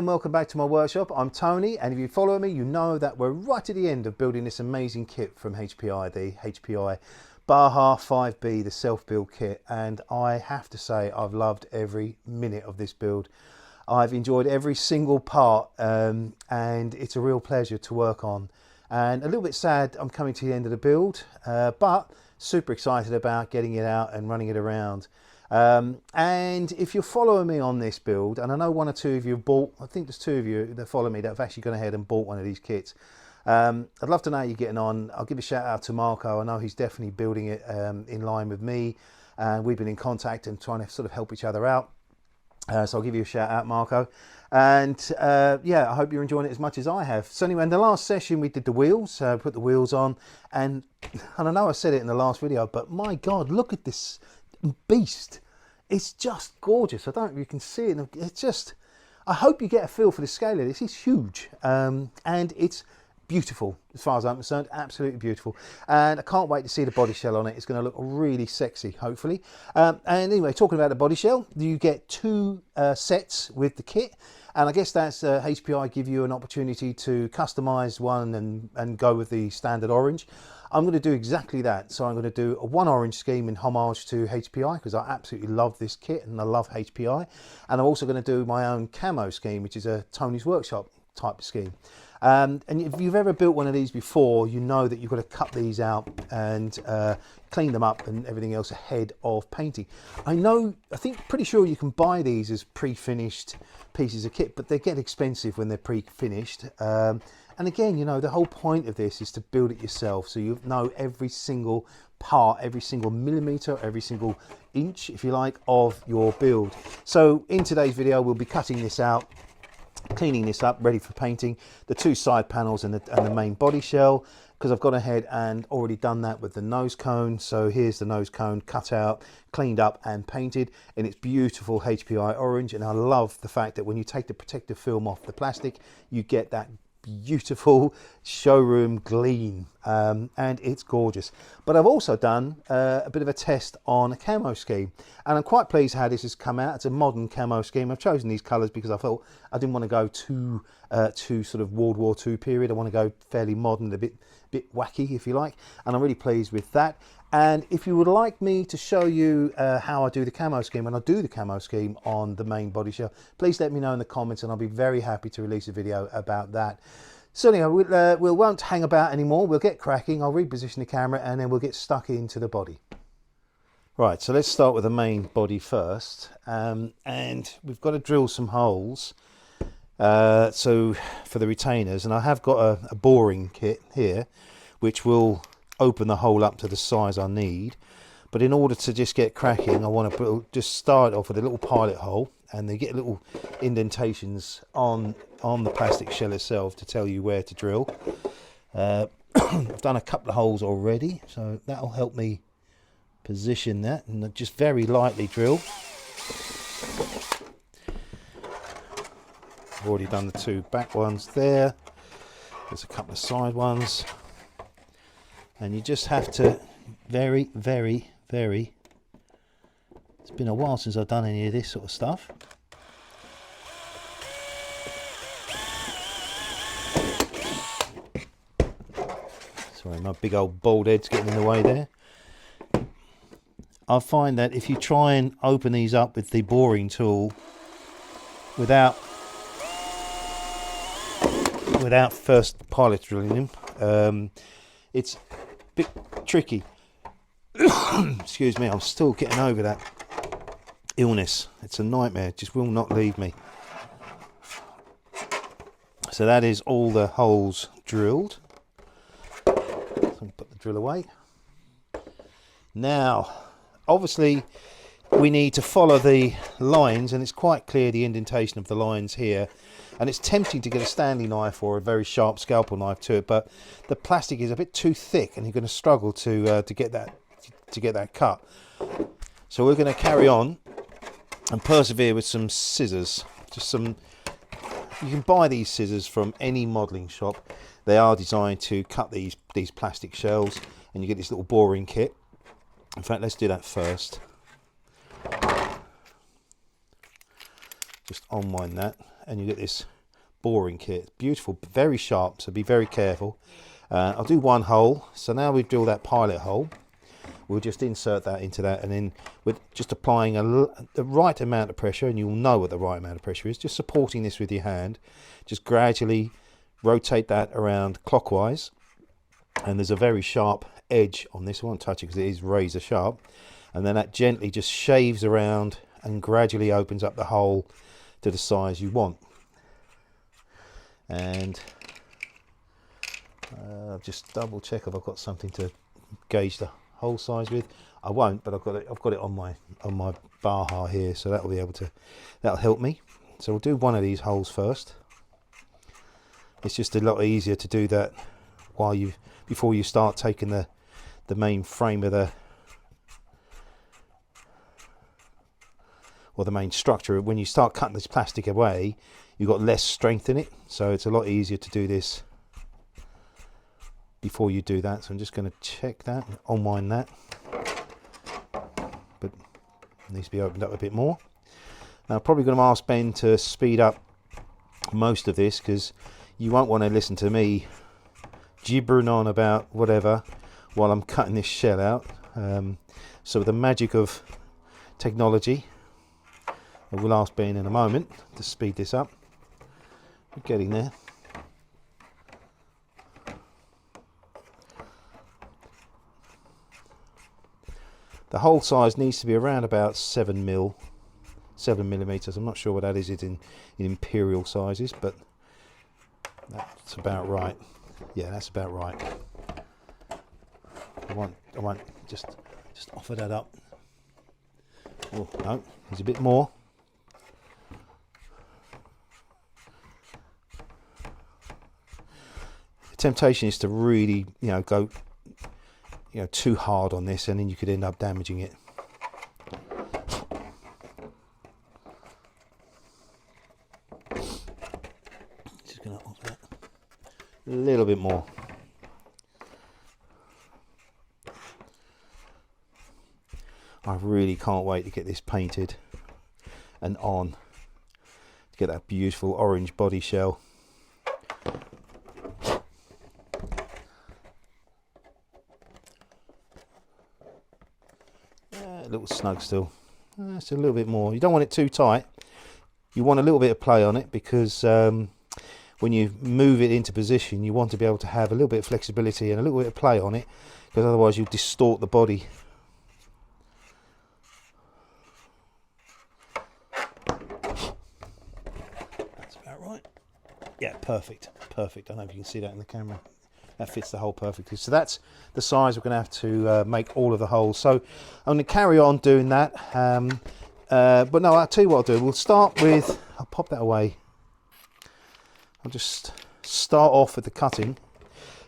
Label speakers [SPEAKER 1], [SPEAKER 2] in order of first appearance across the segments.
[SPEAKER 1] and welcome back to my workshop. I'm Tony, and if you follow me, you know that we're right at the end of building this amazing kit from HPI, the HPI Baja 5B, the self-build kit. And I have to say, I've loved every minute of this build. I've enjoyed every single part, and it's a real pleasure to work on. And a little bit sad I'm coming to the end of the build, but super excited about getting it out and running it around. And if you're following me on this build, and I know one or two of you have bought, I think there's two of you that follow me that have actually gone ahead and bought one of these kits. I'd love to know how you're getting on. I'll give a shout out to Marco. I know he's definitely building it in line with me, and we've been in contact and trying to sort of help each other out. So I'll give you a shout out, Marco. And yeah, I hope you're enjoying it as much as I have. So anyway, in the last session we did the wheels, put the wheels on, and I know I said it in the last video, but my God, look at this beast. It's just gorgeous. I don't know if you can see it. It's just, I hope you get a feel for the scale of this. It's huge, and it's beautiful as far as I'm concerned. Absolutely beautiful, and I can't wait to see the body shell on it. It's going to look really sexy, hopefully. And anyway, talking about the body shell, you get two sets with the kit, and I guess that's HPI give you an opportunity to customize one and go with the standard orange. I'm going to do exactly that. So I'm going to do a one orange scheme in homage to HPI, because I absolutely love this kit and I love HPI. And I'm also going to do my own camo scheme, which is a Tony's Workshop type of scheme. And if you've ever built one of these before, you know that you've got to cut these out and clean them up and everything else ahead of painting. I think pretty sure you can buy these as pre-finished pieces of kit, but they get expensive when they're pre-finished. And again, you know, the whole point of this is to build it yourself, so you know every single part, every single millimeter, every single inch, if you like, of your build. So in today's video, we'll be cutting this out, cleaning this up, ready for painting, the two side panels and the main body shell, because I've gone ahead and already done that with the nose cone. So here's the nose cone cut out, cleaned up and painted in its beautiful HPI orange. And I love the fact that when you take the protective film off the plastic, you get that beautiful showroom gleam, and it's gorgeous. But I've also done a bit of a test on a camo scheme, and I'm quite pleased how this has come out. It's a modern camo scheme. I've chosen these colors because I felt I didn't want to go too sort of World War II period. I want to go fairly modern, a bit wacky, if you like, and I'm really pleased with that. And if you would like me to show you how I do the camo scheme, and I do the camo scheme on the main body shell, please let me know in the comments, and I'll be very happy to release a video about that. So anyway, we won't hang about anymore. We'll get cracking. I'll reposition the camera and then we'll get stuck into the body. Right, so let's start with the main body first. And we've got to drill some holes so for the retainers, and I have got a boring kit here which will open the hole up to the size I need. But in order to just get cracking, I want to just start off with a little pilot hole, and they get little indentations on the plastic shell itself to tell you where to drill. I've done a couple of holes already, so that'll help me position that, and just very lightly drill. I've already done the two back ones there. There's a couple of side ones. And you just have to very, it's been a while since I've done any of this sort of stuff. Sorry, my big old bald head's getting in the way there. I find that if you try and open these up with the boring tool without first pilot drilling them, it's a bit tricky. Excuse me, I'm still getting over that illness. It's a nightmare, it just will not leave me. So that is all the holes drilled. So I'll put the drill away. Now, obviously, we need to follow the lines, and it's quite clear the indentation of the lines here. And it's tempting to get a Stanley knife or a very sharp scalpel knife to it, but the plastic is a bit too thick, and you're going to struggle to get that cut. So we're going to carry on and persevere with some scissors. You can buy these scissors from any modelling shop. They are designed to cut these plastic shells, and you get this little boring kit. In fact, let's do that first. Just unwind that, and you get this boring kit. Beautiful, very sharp, so be very careful. I'll do one hole. So now we've drilled that pilot hole. We'll just insert that into that, and then with just applying the right amount of pressure, and you'll know what the right amount of pressure is, just supporting this with your hand, just gradually rotate that around clockwise. And there's a very sharp edge on this. I won't touch it because it is razor sharp. And then that gently just shaves around and gradually opens up the hole to the size you want. And I'll just double check if I've got something to gauge the hole size with. I won't, but I've got it on my Baja here, so that'll help me. So we'll do one of these holes first. It's just a lot easier to do that before you start taking the main frame of the main structure. When you start cutting this plastic away, you've got less strength in it, so it's a lot easier to do this before you do that. So I'm just going to check that, unwind that, but it needs to be opened up a bit more. Now I'm probably going to ask Ben to speed up most of this, because you won't want to listen to me gibbering on about whatever while I'm cutting this shell out. So with the magic of technology, I will ask Ben in a moment to speed this up. We're getting there. The hole size needs to be around about 7 millimeters. I'm not sure what that is in imperial sizes, but that's about right. Yeah, that's about right. I won't just offer that up. Oh no, there's a bit more. The temptation is to really, go too hard on this, and then you could end up damaging it. Just going to offer that a little bit more. I really can't wait to get this painted and on, to get that beautiful orange body shell. A little snug still. That's a little bit more. You don't want it too tight. You want a little bit of play on it, because when you move it into position, you want to be able to have a little bit of flexibility and a little bit of play on it, because otherwise you'll distort the body. That's about right. Yeah, perfect. I don't know if you can see that in the camera. That fits the hole perfectly. So that's the size we're going to have to make all of the holes. So I'm going to carry on doing that. But no, I'll tell you what I'll do. We'll start with, I'll pop that away. I'll just start off with the cutting.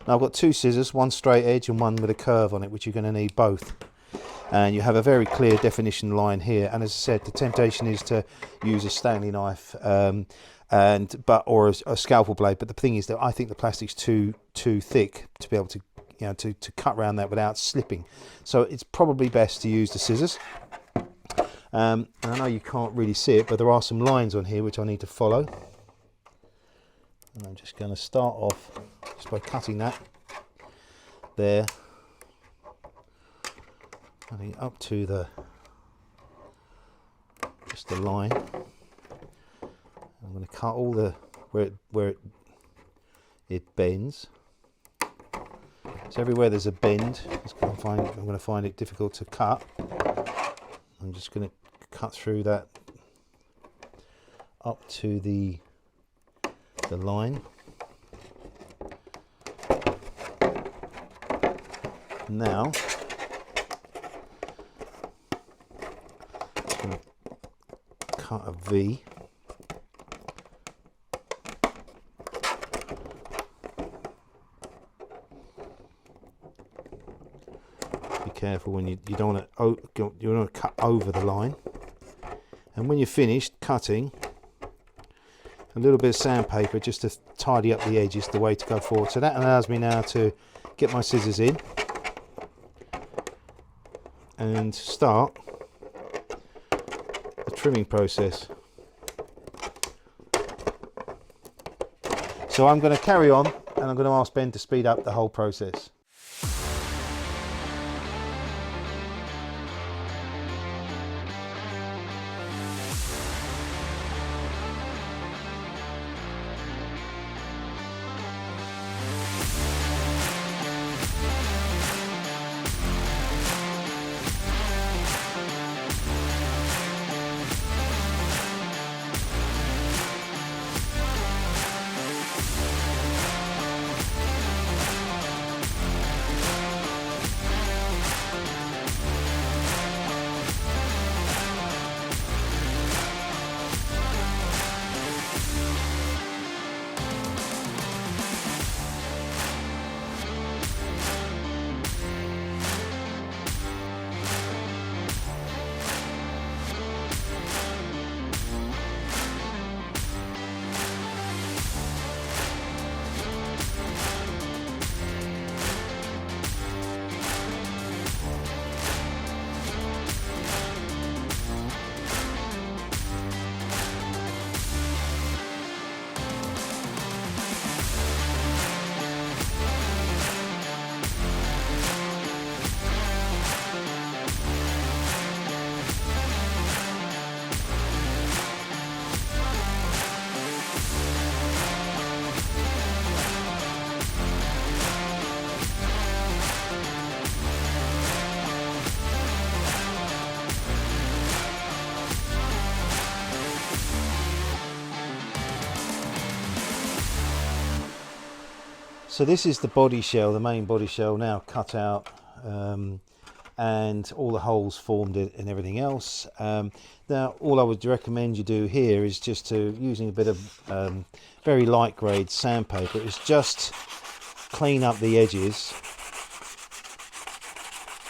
[SPEAKER 1] Now I've got two scissors, one straight edge and one with a curve on it, which you're going to need both. And you have a very clear definition line here. And as I said, the temptation is to use a Stanley knife or a scalpel blade. But the thing is that I think the plastic's too thick to be able to to cut around that without slipping. So it's probably best to use the scissors. And I know you can't really see it, but there are some lines on here which I need to follow. And I'm just going to start off just by cutting that there, cutting up to just the line. I'm going to cut all the where it bends. So everywhere there's a bend, I'm going to find it difficult to cut. I'm just going to cut through that up to the line. Now I'm going to cut a V. Be careful when you don't want to cut over the line. And when you're finished cutting, a little bit of sandpaper just to tidy up the edge is the way to go forward. So that allows me now to get my scissors in and start the trimming process. So I'm going to carry on, and I'm going to ask Ben to speed up the whole process. So this is the body shell, the main body shell now cut out, and all the holes formed and everything else. Now all I would recommend you do here is just to, using a bit of very light grade sandpaper, is just clean up the edges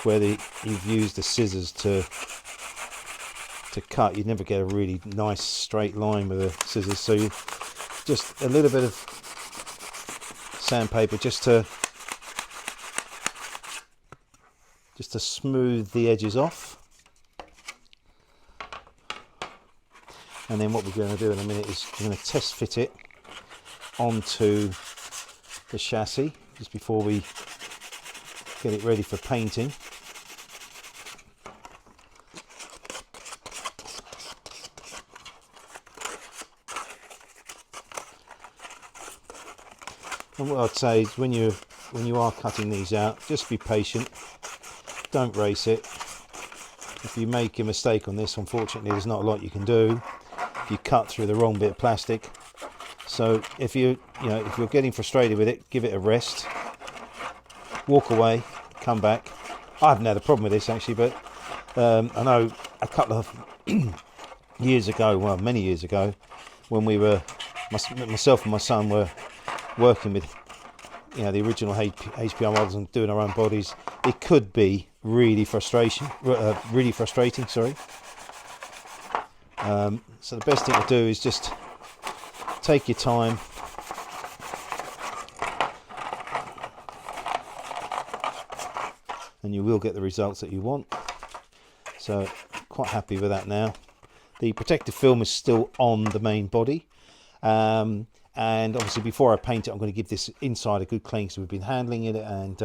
[SPEAKER 1] where you've used the scissors to cut. You never get a really nice straight line with the scissors, so you just a little bit of sandpaper just to smooth the edges off. And then what we're going to do in a minute is we're going to test fit it onto the chassis just before we get it ready for painting. And what I'd say is when you are cutting these out, just be patient, don't race it. If you make a mistake on this, unfortunately there's not a lot you can do if you cut through the wrong bit of plastic. So if you're getting frustrated with it, give it a rest, walk away, come back. I haven't had a problem with this actually, but I know a couple of years ago, well many years ago, when we were, myself and my son were working with the original HPI models and doing our own bodies, it could be really frustrating. Sorry. So the best thing to do is just take your time, and you will get the results that you want. So quite happy with that now. The protective film is still on the main body. And obviously before I paint it, I'm going to give this inside a good clean, so we've been handling it, and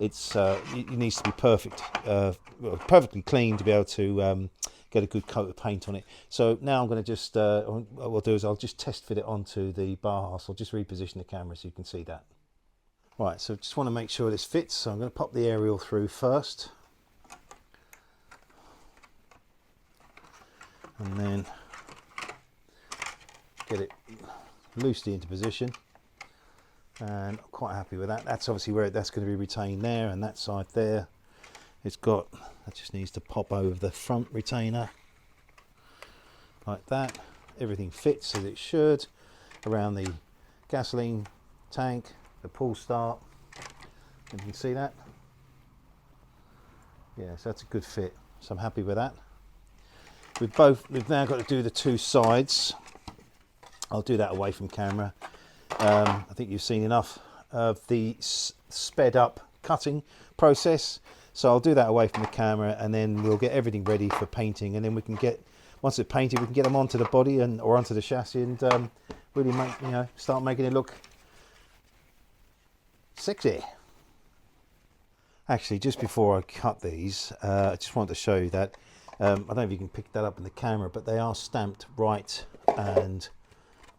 [SPEAKER 1] it needs to be perfectly clean to be able to get a good coat of paint on it. So now I'm going to just, what I'll do is I'll just test fit it onto the Baja. So I'll just reposition the camera so you can see that. Right, so just want to make sure this fits, so I'm going to pop the aerial through first. And then get it loosely into position, and I'm quite happy with that. That's obviously where that's going to be retained there, and that side there, that just needs to pop over the front retainer like that. Everything fits as it should around the gasoline tank, the pull start. You can see that. Yeah, so that's a good fit, so I'm happy with that. We've now got to do the two sides. I'll do that away from camera. I think you've seen enough of the sped up cutting process, so I'll do that away from the camera, and then we'll get everything ready for painting, and then we can get, once it's painted, we can get them onto the body or onto the chassis, and really make, you know, start making it look sexy. Actually, just before I cut these, I just wanted to show you that, I don't know if you can pick that up in the camera, but they are stamped right and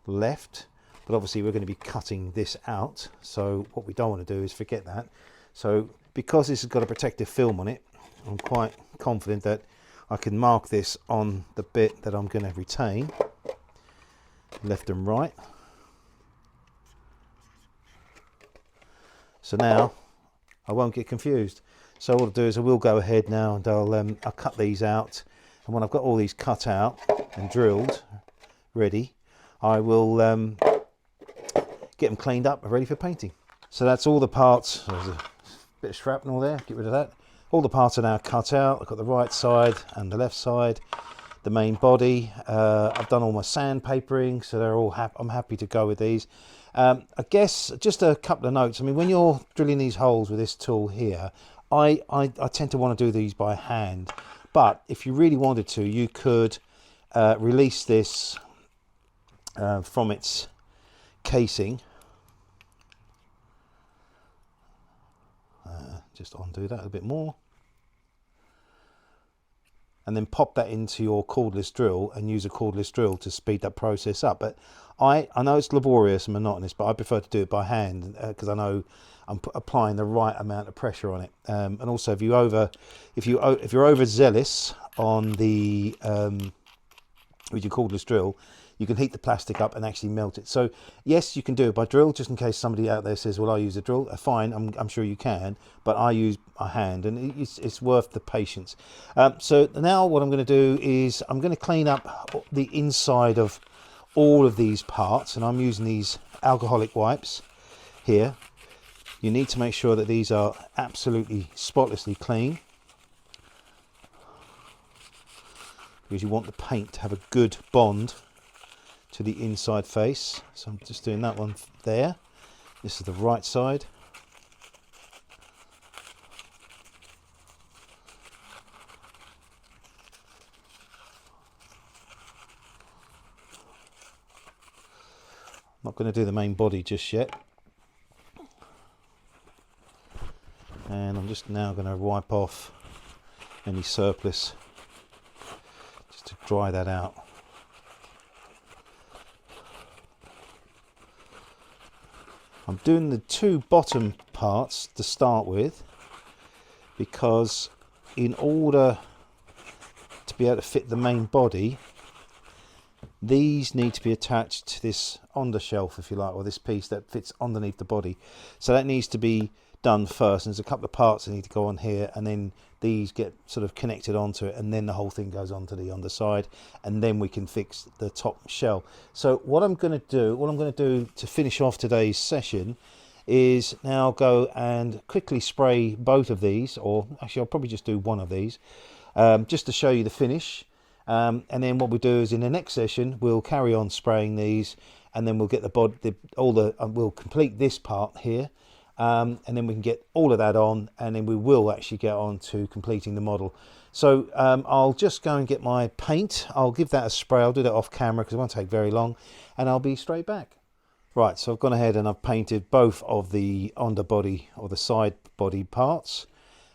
[SPEAKER 1] left. But obviously we're going to be cutting this out, so what we don't want to do is forget that. So because this has got a protective film on it, I'm quite confident that I can mark this on the bit that I'm going to retain, left and right. So now I won't get confused. So what I'll do is I will go ahead now and I'll cut these out, and when I've got all these cut out and drilled ready, I will get them cleaned up and ready for painting. So that's all the parts. There's a bit of shrapnel there, get rid of that. All the parts are now cut out. I've got the right side and the left side, the main body. I've done all my sandpapering, so they're all I'm happy to go with these. I guess just a couple of notes. I mean, when you're drilling these holes with this tool here, I tend to want to do these by hand, but if you really wanted to, you could release this from its casing. Just undo that a bit more, and then pop that into your cordless drill and use a cordless drill to speed that process up. But I know it's laborious and monotonous, but I prefer to do it by hand because I know I'm applying the right amount of pressure on it. And also, if you're overzealous on the with your cordless drill, you can heat the plastic up and actually melt it. So yes, you can do it by drill, just in case somebody out there says, well, I use a drill. Fine, I'm sure you can, but I use a hand, and it's worth the patience. So now what I'm going to do is I'm going to clean up the inside of all of these parts, and I'm using these alcoholic wipes here. You need to make sure that these are absolutely spotlessly clean, because you want the paint to have a good bond to the inside face. So I'm just doing that one there. This is the right side. I'm not going to do the main body just yet. And I'm just now going to wipe off any surplus just to dry that out. I'm doing the two bottom parts to start with, because in order to be able to fit the main body, these need to be attached to this undershelf, if you like, or this piece that fits underneath the body. So that needs to be done first, and there's a couple of parts that need to go on here, and then these get sort of connected onto it, and then the whole thing goes onto the underside, and then we can fix the top shell. So what I'm going to do to finish off today's session is now go and quickly spray both of these, or actually I'll probably just do one of these, just to show you the finish. And then what we do is in the next session we'll carry on spraying these, and then we'll get the body, we'll complete this part here. And then we can get all of that on, and then we will actually get on to completing the model. So I'll just go and get my paint. I'll give that a spray. I'll do that off camera because it won't take very long, and I'll be straight back. Right, so I've gone ahead and I've painted both of the underbody or the side body parts,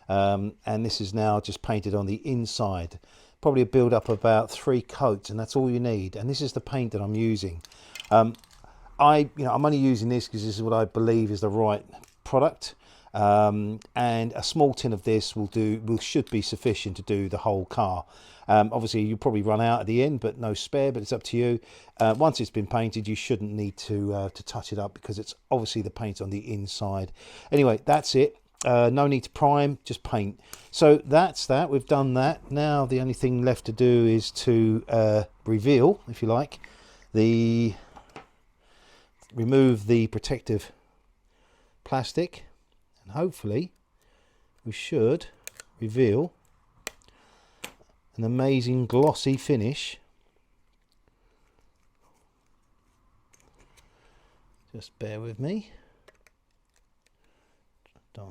[SPEAKER 1] and this is now just painted on the inside. Probably a build up of about 3 coats, and that's all you need. And this is the paint that I'm using. I'm only using this because this is what I believe is the right product, and a small tin of this should be sufficient to do the whole car. Obviously you probably run out at the end, but no spare, but it's up to you. Once it's been painted, you shouldn't need to touch it up, because it's obviously the paint on the inside. Anyway, that's it. No need to prime, just paint. So that's that. We've done that. Now the only thing left to do is to reveal, if you like, remove the protective plastic, and hopefully we should reveal an amazing glossy finish. Just bear with me.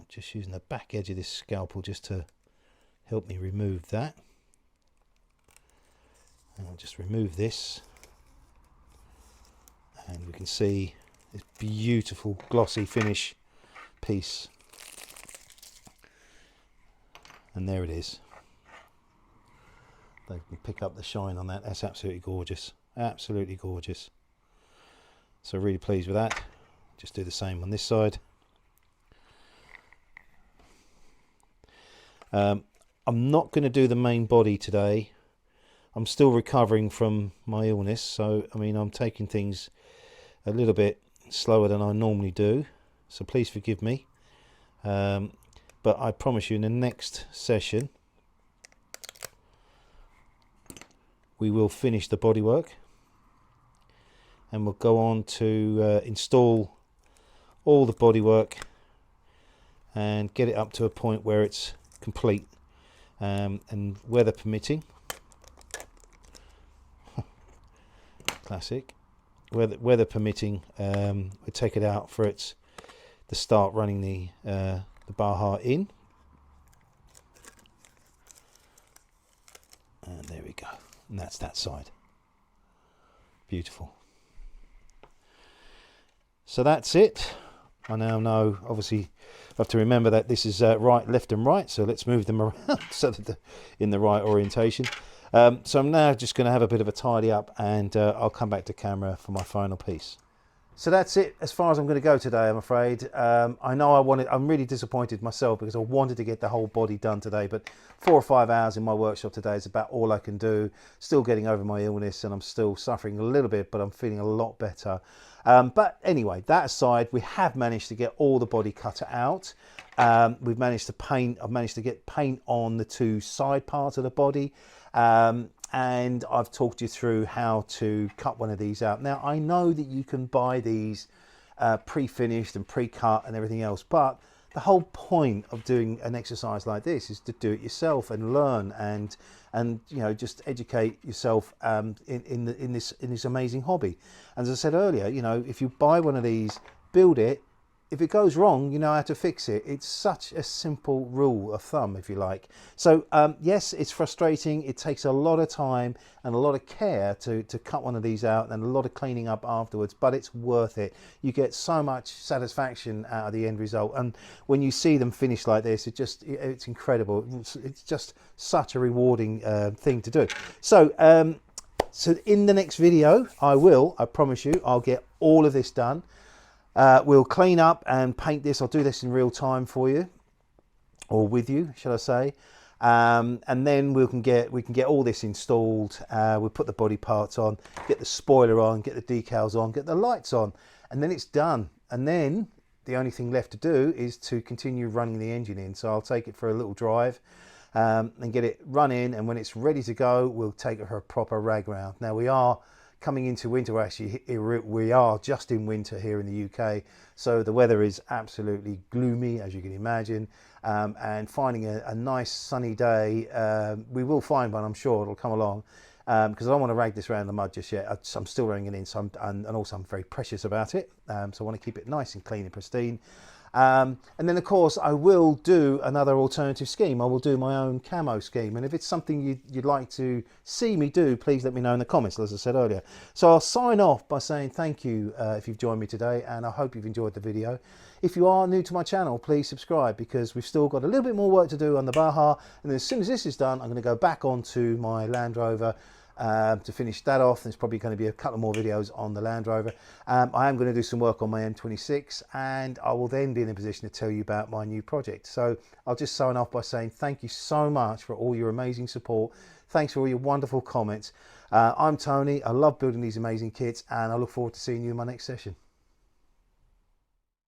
[SPEAKER 1] Just using the back edge of this scalpel just to help me remove that. And I'll just remove this, and we can see this beautiful glossy finish piece, and there it is. They can pick up the shine on that. That's absolutely gorgeous, absolutely gorgeous. So really pleased with that. Just do the same on this side. I'm not going to do the main body today. I'm still recovering from my illness, so I mean I'm taking things a little bit slower than I normally do, so please forgive me. But I promise you in the next session we will finish the bodywork, and we'll go on to install all the bodywork and get it up to a point where it's complete, and weather permitting, classic, weather permitting, we'll take it out for its to start running the Baja in, and there we go, and that's that side. Beautiful. So that's it. I now know, obviously I have to remember that this is right, left and right, so let's move them around so that they're in the right orientation. So I'm now just going to have a bit of a tidy up, and I'll come back to camera for my final piece. So that's it as far as I'm going to go today, I'm afraid. I know I'm really disappointed myself because I wanted to get the whole body done today, but 4 or 5 hours in my workshop today is about all I can do. Still getting over my illness, and I'm still suffering a little bit, but I'm feeling a lot better. But anyway, that aside, we have managed to get all the body cut out. We've managed to paint. I've managed to get paint on the 2 side parts of the body. And I've talked you through how to cut one of these out. Now, I know that you can buy these pre-finished and pre-cut and everything else, but the whole point of doing an exercise like this is to do it yourself and learn and you know, just educate yourself in this amazing hobby. As I said earlier, you know, if you buy one of these, build it. If it goes wrong, you know how to fix it. It's such a simple rule of thumb, if you like. So yes, it's frustrating. It takes a lot of time and a lot of care to cut one of these out, and a lot of cleaning up afterwards, but it's worth it. You get so much satisfaction out of the end result, and when you see them finished like this, it's incredible. It's just such a rewarding thing to do. So so in the next video, I promise you, I'll get all of this done. We'll clean up and paint this. I'll do this in real time for you, or with you, shall I say. And then we can get all this installed. We'll put the body parts on, get the spoiler on, get the decals on, get the lights on, and then it's done. And then the only thing left to do is to continue running the engine in. So I'll take it for a little drive and get it run in, and when it's ready to go, we'll take it for a proper rag round. Now we are coming into winter. Actually, we are just in winter here in the UK, so the weather is absolutely gloomy, as you can imagine, and finding a nice sunny day, we will find one, I'm sure it'll come along, because I don't want to rag this around the mud just yet. I'm still running it in, so and also I'm very precious about it, so I want to keep it nice and clean and pristine. And then of course I will do another alternative scheme. I will do my own camo scheme, and if it's something you'd like to see me do, please let me know in the comments, as I said earlier. So I'll sign off by saying thank you if you've joined me today, and I hope you've enjoyed the video. If you are new to my channel, please subscribe, because we've still got a little bit more work to do on the Baja, and then as soon as this is done, I'm going to go back onto my Land Rover to finish that off. There's probably going to be a couple more videos on the Land Rover. I am going to do some work on my M26, and I will then be in a position to tell you about my new project. So I'll just sign off by saying thank you so much for all your amazing support. Thanks for all your wonderful comments. I'm Tony. I love building these amazing kits, and I look forward to seeing you in my next session.